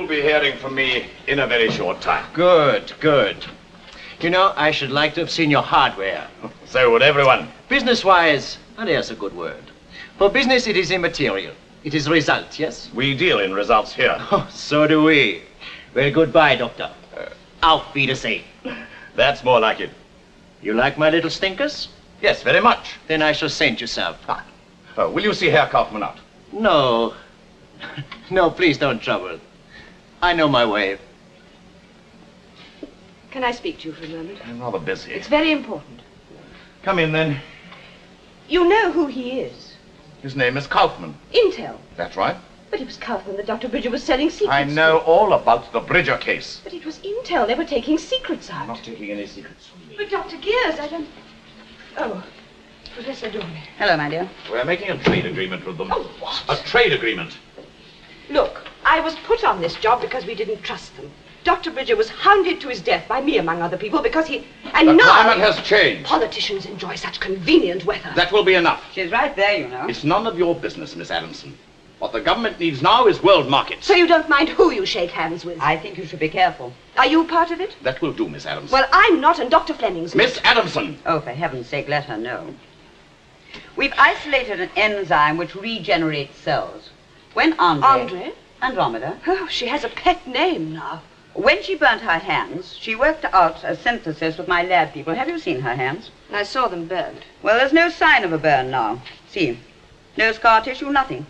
You'll be hearing from me in a very short time. Good, good. You know, I should like to have seen your hardware. So would everyone. Business-wise, there's a good word. For business, it is immaterial. It is result, yes? We deal in results here. Oh, so do we. Well, goodbye, Doctor. Auf Wiedersehen. That's more like it. You like my little stinkers? Yes, very much. Then I shall send you some. Oh, will you see Herr Kaufmann out? No. No, please don't trouble. I know my way. Can I speak to you for a moment? I'm rather busy. It's very important. Come in, then. You know who he is. His name is Kaufmann. Intel. That's right. But it was Kaufmann that Dr. Bridger was selling secrets I know all about the Bridger case. But it was Intel. They were taking secrets out. I'm not taking any secrets from me. But Dr. Gears, I don't... Oh, Professor Dorney. Hello, my dear. We're making a trade agreement with them. Oh, what? A trade agreement. Look, I was put on this job because we didn't trust them. Dr. Bridger was hounded to his death by me, among other people, because he... And the now... climate has changed. Politicians enjoy such convenient weather. That will be enough. She's right there, you know. It's none of your business, Miss Adamson. What the government needs now is world markets. So you don't mind who you shake hands with? I think you should be careful. Are you part of it? That will do, Miss Adamson. Well, I'm not, and Dr. Fleming's not. Miss Adamson! Oh, for heaven's sake, let her know. We've isolated an enzyme which regenerates cells. When Andre? Andromeda. Oh, she has a pet name now. When she burnt her hands, she worked out a synthesis with my lab people. Have you seen her hands? I saw them burned. Well, there's no sign of a burn now. See, no scar tissue, nothing.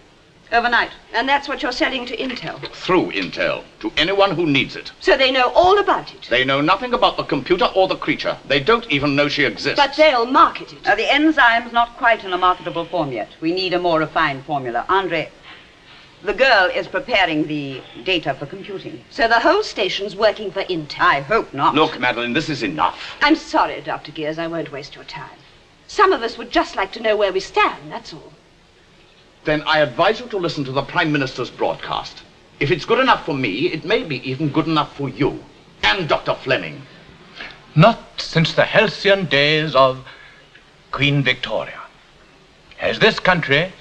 Overnight. And that's what you're selling to Intel. Through Intel, to anyone who needs it. So they know all about it. They know nothing about the computer or the creature. They don't even know she exists. But they'll market it. The enzyme's not quite in a marketable form yet. We need a more refined formula. Andre, the girl is preparing the data for computing. So the whole station's working for Intel. I hope not. Look, Madeline, this is enough. I'm sorry, Dr. Gears. I won't waste your time. Some of us would just like to know where we stand, that's all. Then I advise you to listen to the Prime Minister's broadcast. If it's good enough for me, it may be even good enough for you. And Dr. Fleming. Not since the halcyon days of Queen Victoria has this country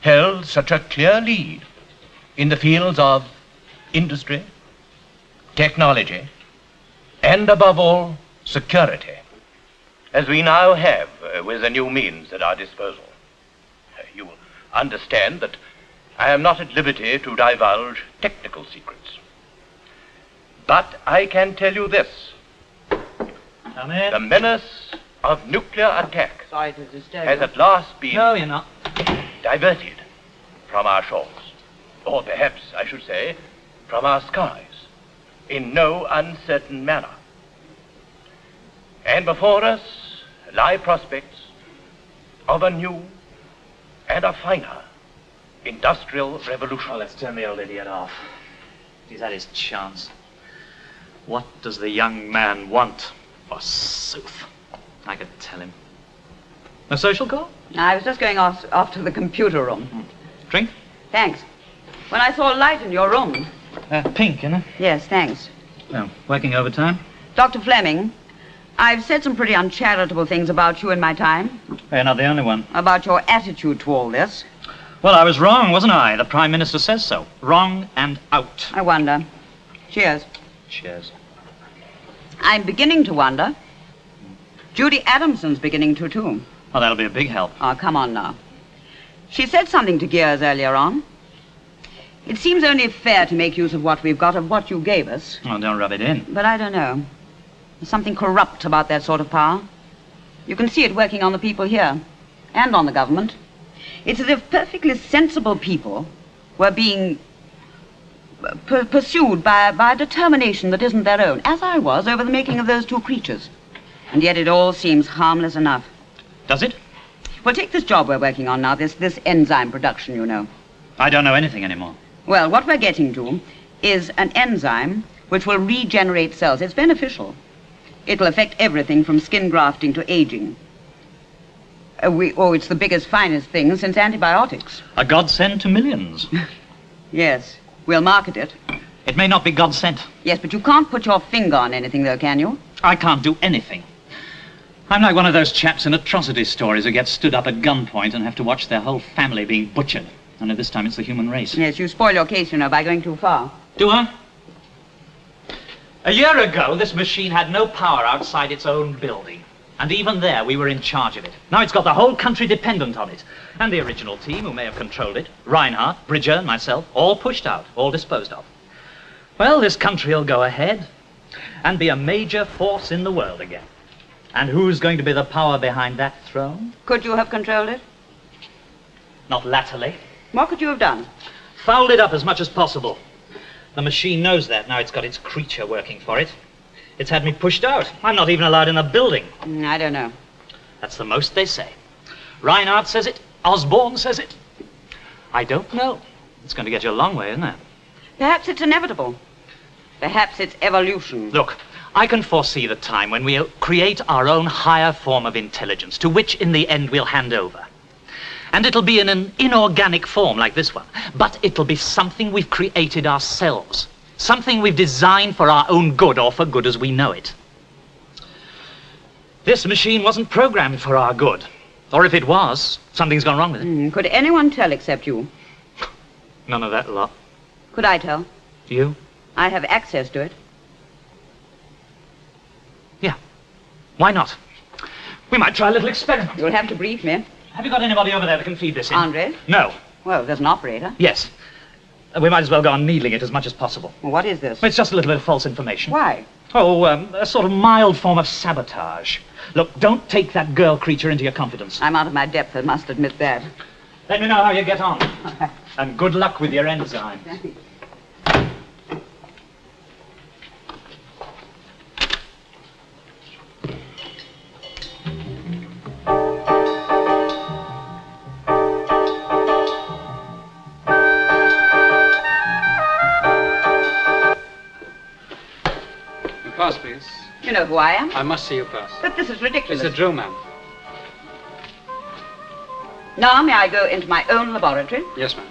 held such a clear lead in the fields of industry, technology, and above all, security, as we now have with the new means at our disposal. You will understand that I am not at liberty to divulge technical secrets. But I can tell you this. Come in. The menace of nuclear attack Sorry to disturb has you. at last been No, you're not. diverted from our shores, or perhaps I should say from our skies, in no uncertain manner. And before us lie prospects of a new and a finer industrial revolution. Oh, let's turn the old idiot off. He's had his chance. What does the young man want, forsooth? I could tell him. A social call? I was just going off to the computer room. Drink? Thanks. When I saw a light in your room. Pink, isn't it? Yes, thanks. Oh, working overtime? Dr. Fleming, I've said some pretty uncharitable things about you in my time. You're not the only one. About your attitude to all this. Well, I was wrong, wasn't I? The Prime Minister says so. Wrong and out. I wonder. Cheers. Cheers. I'm beginning to wonder. Judy Adamson's beginning to, too. Oh, that'll be a big help. Oh, come on now. She said something to Gears earlier on. It seems only fair to make use of what we've got, of what you gave us. Oh, don't rub it in. But I don't know. There's something corrupt about that sort of power. You can see it working on the people here, and on the government. It's as if perfectly sensible people were being pursued by a determination that isn't their own, as I was over the making of those two creatures. And yet it all seems harmless enough. Does it? Well, take this job we're working on now, this enzyme production, you know. I don't know anything anymore. Well, what we're getting to is an enzyme which will regenerate cells. It's beneficial. It'll affect everything from skin grafting to aging. It's the biggest, finest thing since antibiotics. A godsend to millions. Yes, we'll market it. It may not be God sent. Yes, but you can't put your finger on anything, though, can you? I can't do anything. I'm like one of those chaps in atrocity stories who get stood up at gunpoint and have to watch their whole family being butchered. Only this time it's the human race. Yes, you spoil your case, you know, by going too far. Do I? A year ago, this machine had no power outside its own building. And even there, we were in charge of it. Now it's got the whole country dependent on it. And the original team, who may have controlled it, Reinhardt, Bridger, and myself, all pushed out, all disposed of. Well, this country will go ahead and be a major force in the world again. And who's going to be the power behind that throne? Could you have controlled it? Not latterly. What could you have done? Fouled it up as much as possible. The machine knows that. Now it's got its creature working for it. It's had me pushed out. I'm not even allowed in the building. I don't know. That's the most they say. Reinhardt says it. Osborne says it. I don't know. It's going to get you a long way, isn't it? Perhaps it's inevitable. Perhaps it's evolution. Look, I can foresee the time when we create our own higher form of intelligence, to which in the end we'll hand over. And it'll be in an inorganic form like this one. But it'll be something we've created ourselves. Something we've designed for our own good, or for good as we know it. This machine wasn't programmed for our good. Or if it was, something's gone wrong with it. Could anyone tell except you? None of that lot. Could I tell? You? I have access to it. Yeah. Why not? We might try a little experiment. You'll have to brief me. Have you got anybody over there that can feed this in? Andre? No. Well, there's an operator. Yes. We might as well go on needling it as much as possible. Well, what is this? It's just a little bit of false information. Why? Oh, a sort of mild form of sabotage. Look, don't take that girl creature into your confidence. I'm out of my depth, I must admit that. Let me know how you get on. And good luck with your enzymes. Pass, please. You know who I am? I must see you pass. But this is ridiculous. It's a drill man. Now, may I go into my own laboratory? Yes, ma'am.